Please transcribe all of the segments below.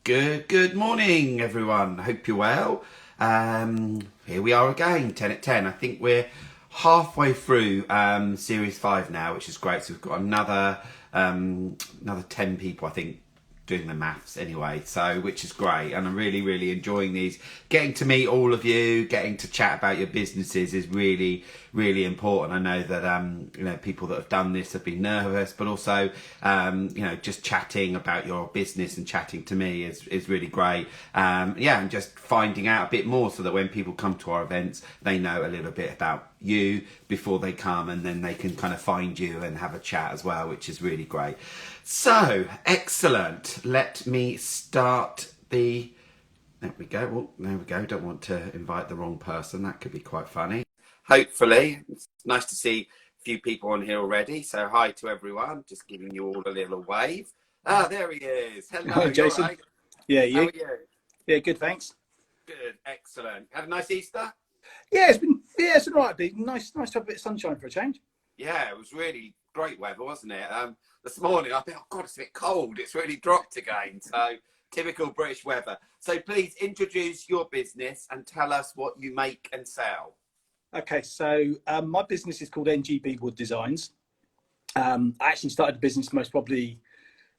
Good morning, everyone. Hope you're well. Here we are again, 10 at 10. I think we're halfway through Series 5 now, which is great. So we've got another 10 people, I think, doing the maths anyway, so which is great, and I'm really enjoying these. Getting to meet all of you, getting to chat about your businesses is really important. I know that people that have done this have been nervous, but also just chatting about your business and chatting to me is really great. And just finding out a bit more so that when people come to our events, they know a little bit about you before they come, and then they can kind of find you and have a chat as well, which is really great. So, excellent. Let me start the... There we go. Well, there we go. Don't want to invite the wrong person. That could be quite funny. Hopefully. It's nice to see a few people on here already. So, hi to everyone. Just giving you all a little wave. Ah, there he is. Hello. Hi, Jason. Right? Yeah, you? How are you? Yeah, good, thanks. Good. Excellent. Had a nice Easter? Yeah, it's been all right. Nice to have a bit of sunshine for a change. Yeah, it was really great weather, wasn't it? This morning I thought, oh God, it's a bit cold. It's really dropped again. So typical British weather. So please introduce your business and tell us what you make and sell. Okay, so my business is called NGB Wood Designs. I actually started the business most probably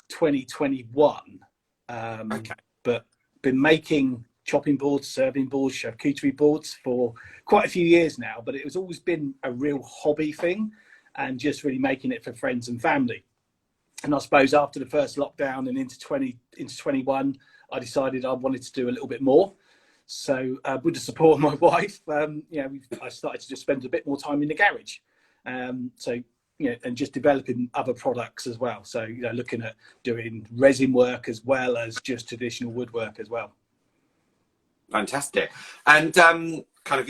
2021. But been making chopping boards, serving boards, charcuterie boards for quite a few years now, but it has always been a real hobby thing and just really making it for friends and family. And I suppose after the first lockdown and into 21, I decided I wanted to do a little bit more. So with the support of my wife, I started to just spend a bit more time in the garage. And just developing other products as well. So, looking at doing resin work as well as just traditional woodwork as well. Fantastic. And kind of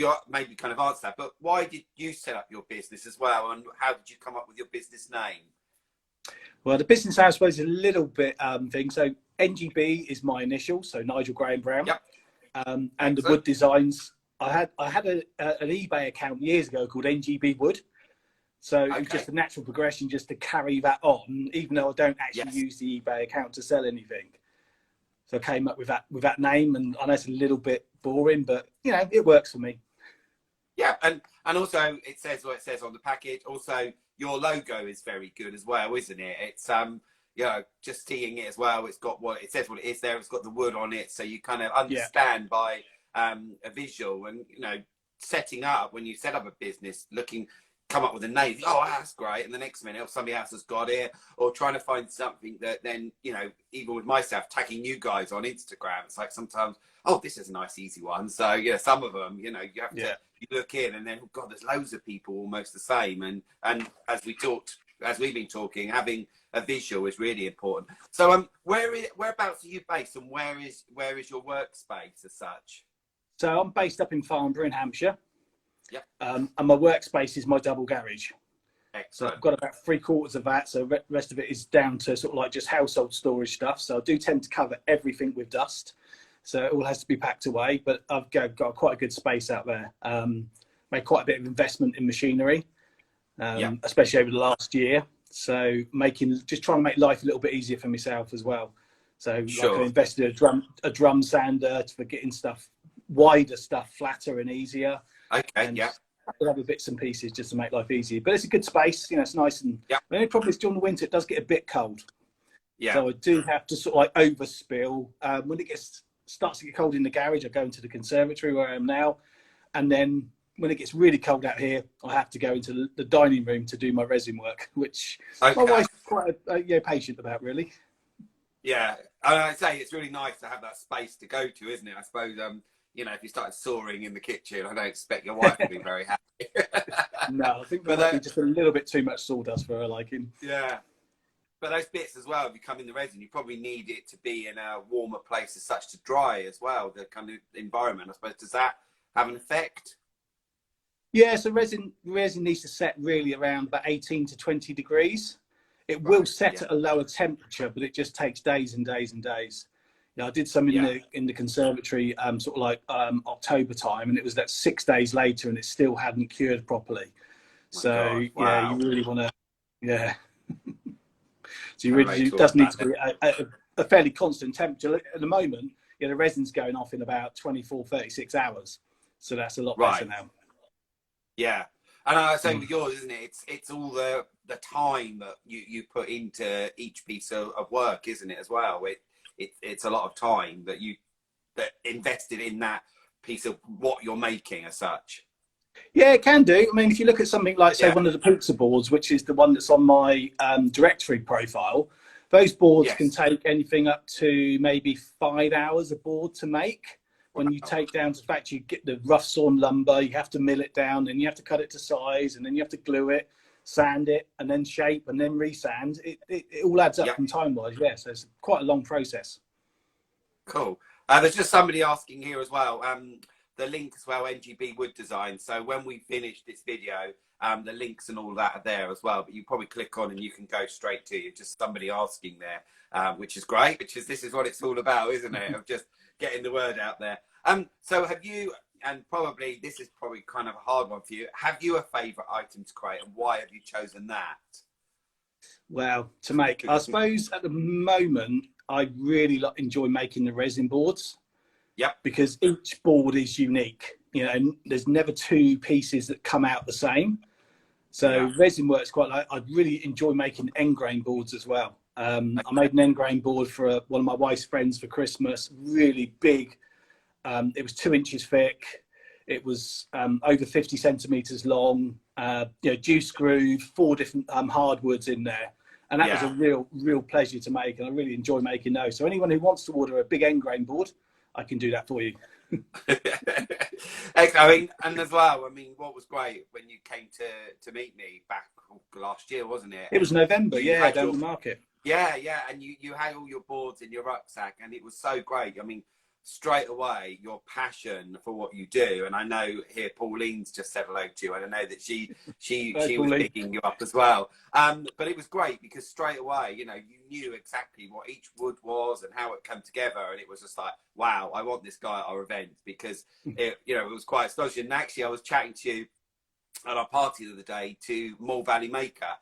answer that, but why did you set up your business as well, and how did you come up with your business name? Well, the business name, I suppose, is a little bit thing. So NGB is my initial, so Nigel Graham Brown. Yep. And excellent. The Wood Designs, I had an eBay account years ago called NGB Wood. So It was just a natural progression just to carry that on, even though I don't actually use the eBay account to sell anything. So I came up with that name, and I know it's a little bit boring, but it works for me. Yeah, and also it says what it says on the package. Also, your logo is very good as well, isn't it? It's just seeing it as well. It's got it says what it is there. It's got the wood on it, so you kind of understand by a visual, and setting up when you set up a business, come up with a name. Oh, that's great. And the next minute, somebody else has got it, or trying to find something that then, even with myself, tagging you guys on Instagram, it's like sometimes, oh, this is a nice, easy one. So, some of them, you have to, you look in and then, oh God, there's loads of people almost the same. And as we've been talking, having a visual is really important. So, whereabouts are you based, and where is your workspace as such? So I'm based up in Farnborough in Hampshire. Yep. And my workspace is my double garage. Excellent. So I've got about 3/4 of that. So the rest of it is down to sort of like just household storage stuff. So I do tend to cover everything with dust. So it all has to be packed away. But I've got quite a good space out there. Made quite a bit of investment in machinery, especially over the last year. So just trying to make life a little bit easier for myself as well. So I invested a drum sander for getting wider stuff flatter and easier. Okay, Other bits and pieces just to make life easier. But it's a good space, it's nice. And the only problem is during the winter, it does get a bit cold. Yeah. So I do have to sort of like overspill. When it starts to get cold in the garage, I go into the conservatory where I am now. And then when it gets really cold out here, I have to go into the dining room to do my resin work, which my wife's quite patient about, really. Yeah, I'd say it's really nice to have that space to go to, isn't it? I suppose, if you started soaring in the kitchen, I don't expect your wife to be very happy. No, I think that might be just a little bit too much sawdust for her liking. Yeah. But those bits as well, if you come in the resin, you probably need it to be in a warmer place as such to dry as well, the kind of environment, I suppose. Does that have an effect? Yeah, so resin needs to set really around about 18 to 20 degrees. It will set at a lower temperature, but it just takes days and days and days. I did some in the conservatory sort of like October time, and it was that 6 days later and it still hadn't cured properly. So you really want to, So you really does need to be a fairly constant temperature. At the moment, the resin's going off in about 24, 36 hours. So that's a lot better now. Yeah. And I say with yours, isn't it? It's all the time that you put into each piece of work, isn't it, as well? It's a lot of time that invested in that piece of what you're making as such. Yeah, it can do. I mean, if you look at something like, say, one of the pizza boards, which is the one that's on my directory profile, those boards can take anything up to maybe 5 hours a board to make. When you take down to the factory, you get the rough sawn lumber, you have to mill it down, and you have to cut it to size, and then you have to glue it, sand it, and then shape, and then resand. It all adds up from time-wise, so it's quite a long process. Cool. There's just somebody asking here as well. The link as well, NGB Wood Designs. So when we finish this video, the links and all that are there as well. But you probably click on and you can go straight to you. Just somebody asking there, which is great. This is what it's all about, isn't it? Of just getting the word out there. So have you, and probably this is probably kind of a hard one for you, have you a favourite item to create, and why have you chosen that? Well, to make, I suppose at the moment, I really enjoy making the resin boards. Yep. Because each board is unique. And there's never two pieces that come out the same. So resin works quite like, I really enjoy making engrain boards as well. I made an engrain board for one of my wife's friends for Christmas, really big. It was 2 inches thick. It was over 50 centimeters long, juice groove, 4 different hardwoods in there. And that was a real pleasure to make. And I really enjoy making those. So anyone who wants to order a big engrain board, I can do that for you. I mean, and as well, I mean, what was great when you came to meet me back last year, wasn't it? It was November, down the market. Yeah, and you had all your boards in your rucksack, and it was so great. I mean, straight away, your passion for what you do, and I know here Pauline's just said hello to you, and I know that she was picking you up as well. But it was great because straight away, you knew exactly what each wood was and how it came together, and it was just like, wow, I want this guy at our event, because it was quite astonishing. And actually, I was chatting to you at our party the other day to Moore Valley Maker.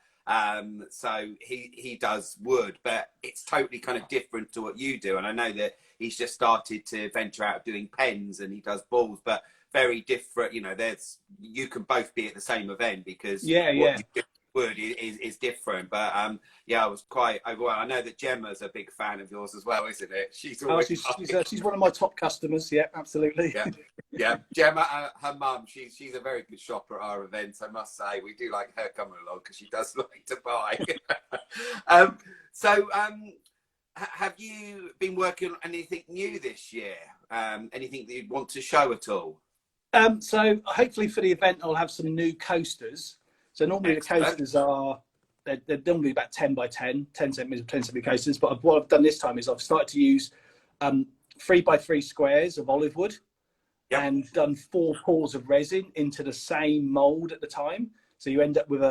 So he does wood, but it's totally kind of different to what you do. And I know that he's just started to venture out doing pens, and he does balls, but very different. You can both be at the same event because what you do with wood is different. But I was quite overwhelmed. I know that Gemma's a big fan of yours as well, isn't it? She's always she's one of my top customers. Yeah, absolutely. Yeah. Gemma, her mum, she's a very good shopper at our events, I must say. We do like her coming along because she does like to buy. Have you been working on anything new this year? Anything that you'd want to show at all? So hopefully for the event, I'll have some new coasters. So normally the coasters they're normally about 10 by 10 centimeters, 10 centimeter coasters. But what I've done this time is I've started to use 3 by 3 squares of olive wood. And done 4 pours of resin into the same mold at the time. So you end up with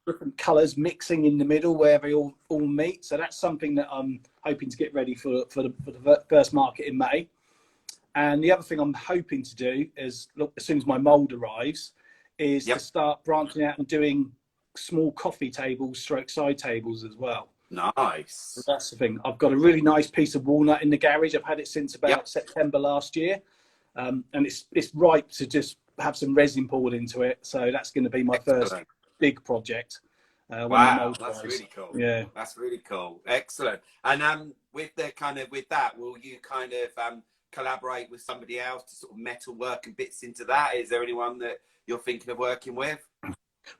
different colours mixing in the middle where they all meet. So that's something that I'm hoping to get ready for the first market in May. And the other thing I'm hoping to do is, as soon as my mould arrives, is to start branching out and doing small coffee tables, side tables as well. Nice. So that's the thing. I've got a really nice piece of walnut in the garage. I've had it since about September last year. And it's ripe to just have some resin poured into it. So that's going to be my first big project. Wow, that's really cool. Yeah, that's really cool. Excellent. And with that, will you kind of collaborate with somebody else to sort of metal work and bits into that? Is there anyone that you're thinking of working with?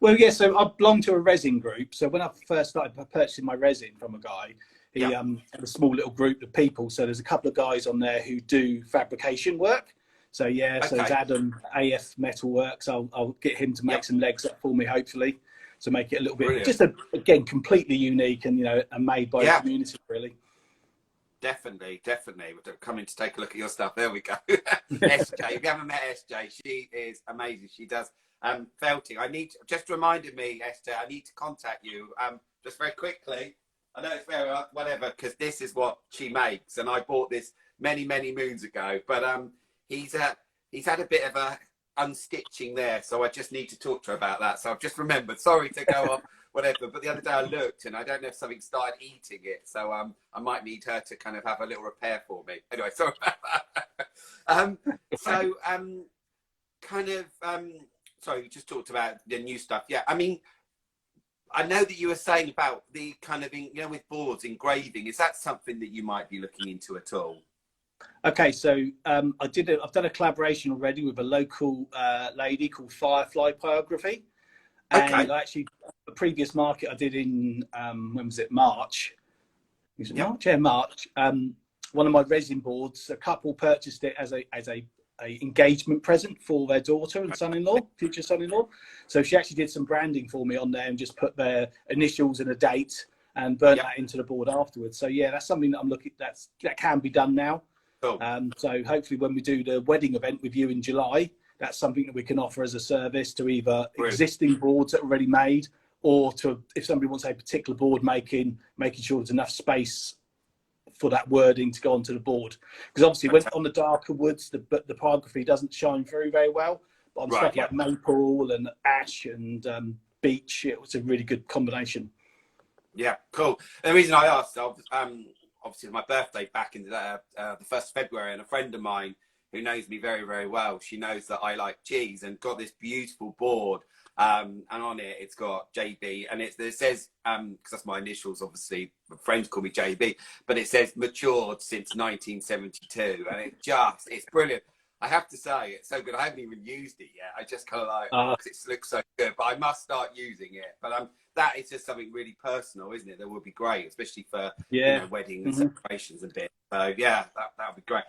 Well, yeah. So I belong to a resin group. So when I first started purchasing my resin from a guy, he had a small little group of people. So there's a couple of guys on there who do fabrication work. So so it's Adam, AF Metalworks. I'll get him to make some legs up for me, hopefully, to make it a little bit again completely unique and and made by the community, really. Definitely. We're coming to take a look at your stuff. There we go. SJ, if you haven't met SJ, she is amazing. She does felting. Just reminded me, Esther, I need to contact you just very quickly. I know it's very whatever, because this is what she makes, and I bought this many moons ago. But he's had a bit of a unstitching there, so I just need to talk to her about that. So I've just remembered. Sorry to go off whatever. But the other day I looked, and I don't know if something started eating it, so I might need her to kind of have a little repair for me. Anyway, sorry about that. So kind of sorry, you just talked about the new stuff. Yeah, I mean, I know that you were saying about the kind of, you know, with boards, engraving. Is that something that you might be looking into at all? Okay, so I've done a collaboration already with a local lady called Firefly Pyrography, and Okay. I actually, the previous market I did in when was it, March? Was it March? Yeah, March. One of my resin boards, a couple purchased it as a engagement present for their daughter and son-in-law, future son-in-law. So she actually did some branding for me on there and just put their initials and a date and burnt that into the board afterwards. So yeah, that's something that I'm looking, that can be done now. Cool. So hopefully when we do the wedding event with you in July, that's something that we can offer as a service to either existing boards that are already made, or to, if somebody wants a particular board making sure there's enough space for that wording to go onto the board. Because obviously when on the darker woods, the pyrography doesn't shine through very well, but on stuff like maple and ash and beech, it was a really good combination. Yeah, cool. And the reason I asked, obviously my birthday back in the 1st of February, and a friend of mine who knows me very, very well, she knows that I like cheese, and got this beautiful board, and on it it's got JB, and it says, because that's my initials, obviously friends call me JB, but it says matured since 1972, and it's brilliant. I have to say, it's so good. I haven't even used it yet. I just kind of like, because it looks so good, but I must start using it. But that is just something really personal, isn't it? That would be great, especially for you know, weddings and celebrations and bits. So yeah, that would be great.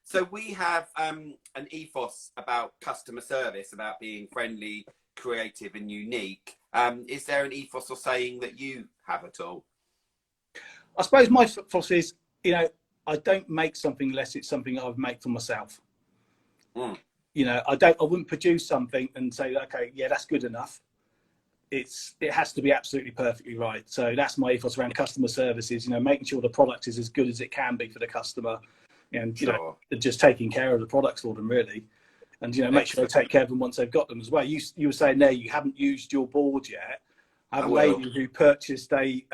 So we have an ethos about customer service, about being friendly, creative, and unique. Is there an ethos or saying that you have at all? I suppose my ethos is, you know, I don't make something unless it's something I've made for myself. You know, I wouldn't produce something and say, okay, yeah, that's good enough. It has to be absolutely perfectly right. So that's my ethos around customer services, you know, making sure the product is as good as it can be for the customer, and you know, just taking care of the products for them really, and you know, make sure they take care of them once they've got them as well. You were saying there you haven't used your board yet. I have a lady who purchased a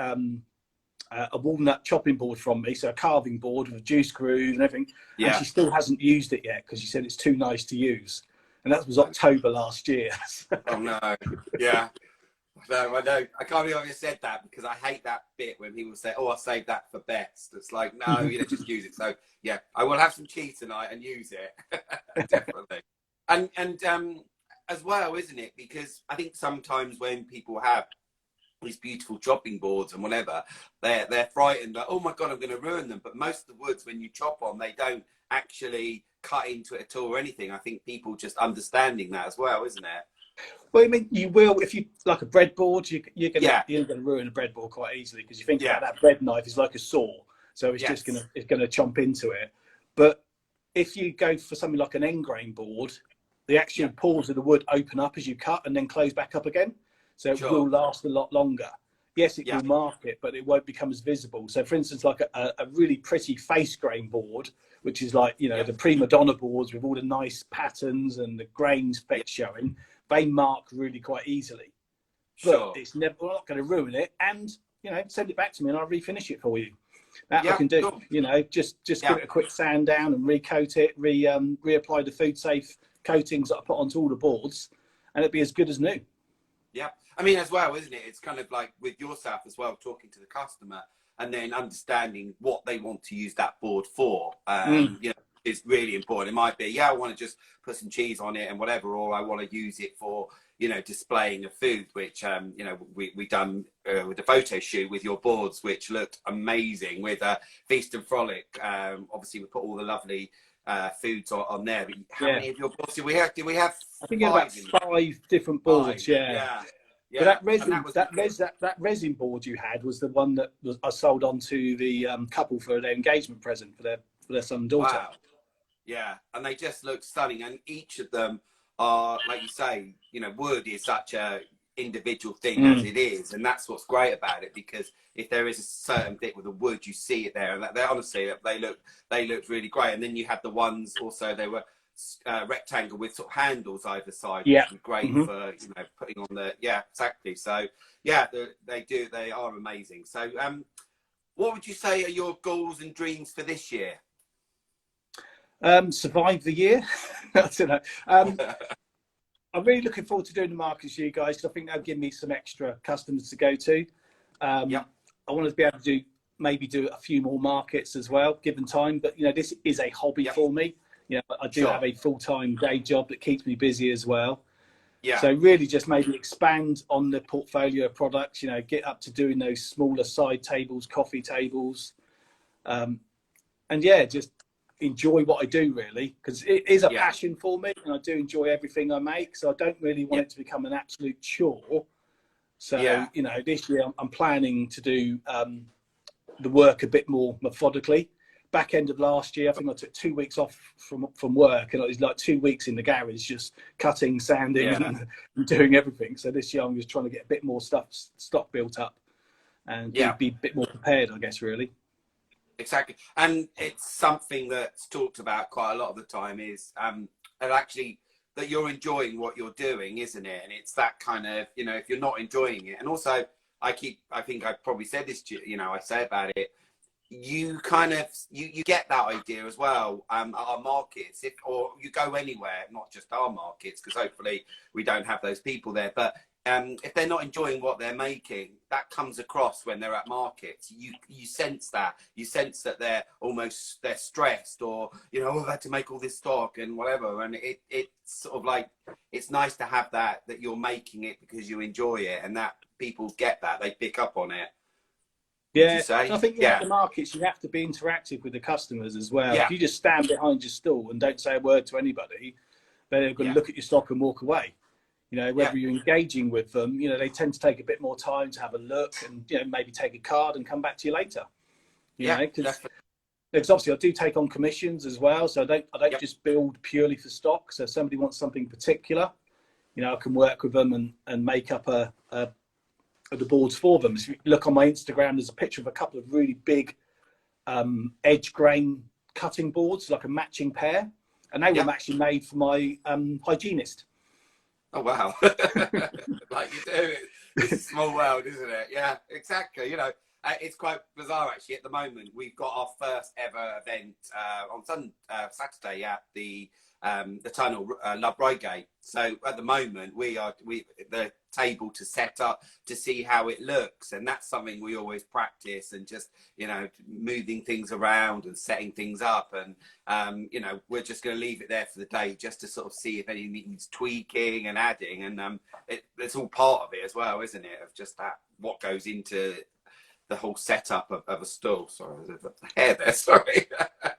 walnut chopping board from me, so a carving board with a juice screws and everything, and she still hasn't used it yet because she said it's too nice to use, and that was October last year. Oh no, yeah. No, I know. I can't believe I just said that, because I hate that bit when people say, "Oh, I'll save that for best." It's like, no, you know, just use it. So yeah, I will have some cheese tonight and use it. Definitely. And as well, isn't it? Because I think sometimes when people have these beautiful chopping boards and whatever, they're frightened, like, oh my god, I'm going to ruin them. But most of the woods, when you chop on, they don't actually cut into it at all or anything. I think people just understanding that as well, isn't it? Well, I mean, you will, if you like a breadboard, you're going to ruin a breadboard quite easily, because you think about that bread knife is like a saw, so it's just going to chomp into it. But if you go for something like an end grain board, the actual pores of the wood open up as you cut and then close back up again, so it will last a lot longer. Yes, it will mark it, but it won't become as visible. So, for instance, like a really pretty face grain board, which is like, you know, the prima donna boards with all the nice patterns and the grains showing, they mark really quite easily. But it's never, we're not going to ruin it, and you know, send it back to me and I'll refinish it for you. That I can do. You know, just give it a quick sand down and recoat it, reapply the food safe coatings that I put onto all the boards, and it'll be as good as new. Yeah, I mean, as well, isn't it? It's kind of like with yourself as well, talking to the customer and then understanding what they want to use that board for. You know, is really important. It might be, I want to just put some cheese on it and whatever, or I want to use it for, you know, displaying of food, which you know, we done with the photo shoot with your boards, which looked amazing with Feast and Frolic. Obviously, we put all the lovely foods on there. But how many of your boards did we have? Did we have? I think about 5 different boards. But that resin board you had was the one that I sold on to the couple for their engagement present for their son and daughter. Wow. Yeah, and they just look stunning, and each of them are, like you say, you know, wood is such a individual thing as it is, and that's what's great about it, because if there is a certain bit with the wood, you see it there, and they honestly, they looked really great. And then you had the ones also, they were rectangle with sort of handles either side, Yeah. which would be great for, you know, putting on the, yeah, exactly. So yeah, they are amazing. So what would you say are your goals and dreams for this year? Survive the year. I don't know. I'm really looking forward to doing the markets with you guys, because I think they'll give me some extra customers to go to. Yeah. I want to be able to maybe do a few more markets as well, given time. But, you know, this is a hobby for me. You know, I do have a full-time day job that keeps me busy as well. Yeah. So really just maybe expand on the portfolio of products, you know, get up to doing those smaller side tables, coffee tables. And yeah, just enjoy what I do, really, because it is a passion for me, and I do enjoy everything I make. So I don't really want it to become an absolute chore. So, you know, this year I'm planning to do the work a bit more methodically. Back end of last year, I think I took 2 weeks off from work, and it was like 2 weeks in the garage, just cutting, sanding, and doing everything. So this year I'm just trying to get a bit more stock built up, and be a bit more prepared, I guess, really. Exactly. And it's something that's talked about quite a lot of the time is and actually that you're enjoying what you're doing, isn't it? And it's that kind of, you know, if you're not enjoying it, and also I think I probably said this to you, you know, I say about it, you kind of you get that idea as well. Our markets, or you go anywhere, not just our markets, because hopefully we don't have those people there, but if they're not enjoying what they're making, that comes across when they're at markets. You sense that. You sense that they're stressed, or, you know, I've had to make all this stock and whatever. And it's sort of like, it's nice to have that you're making it because you enjoy it, and that people get that, they pick up on it. Yeah, I think at the markets you have to be interactive with the customers as well. If you just stand behind your stall and don't say a word to anybody, they're going to look at your stock and walk away. You know, whether you're engaging with them, you know, they tend to take a bit more time to have a look, and, you know, maybe take a card and come back to you later. You know, because obviously I do take on commissions as well, so I don't just build purely for stock. So if somebody wants something particular, you know, I can work with them and make up the boards for them. So if you look on my Instagram, there's a picture of a couple of really big edge grain cutting boards, like a matching pair, and they were actually made for my hygienist. Oh wow! Like you do, it's a small world, isn't it? Yeah, exactly. You know, it's quite bizarre actually. At the moment, we've got our first ever event on Saturday at the Tunnel, Love Reigate. So at the moment, we the table to set up to see how it looks, and that's something we always practice, and just, you know, moving things around and setting things up, and you know, we're just going to leave it there for the day just to sort of see if anything needs tweaking and adding, and it's all part of it as well, isn't it? Of just that, what goes into the whole setup of a stall. Sorry, there's a hair there. Sorry.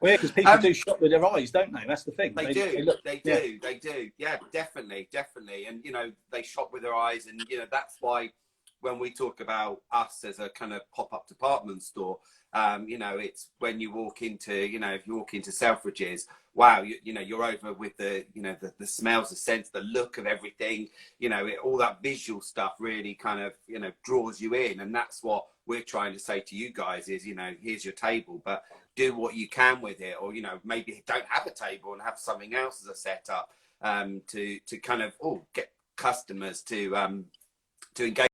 Well, yeah, because people do shop with their eyes, don't they? That's the thing. They do. Yeah, definitely. And, you know, they shop with their eyes, and, you know, that's why when we talk about us as a kind of pop-up department store, you know, it's when you walk into, you know, if you walk into Selfridges, wow, you know, you're over with the, you know, the smells, the scents, the look of everything, you know, all that visual stuff really kind of, you know, draws you in. And that's what we're trying to say to you guys is, you know, here's your table, but do what you can with it, or, you know, maybe don't have a table and have something else as a setup to kind of get customers to engage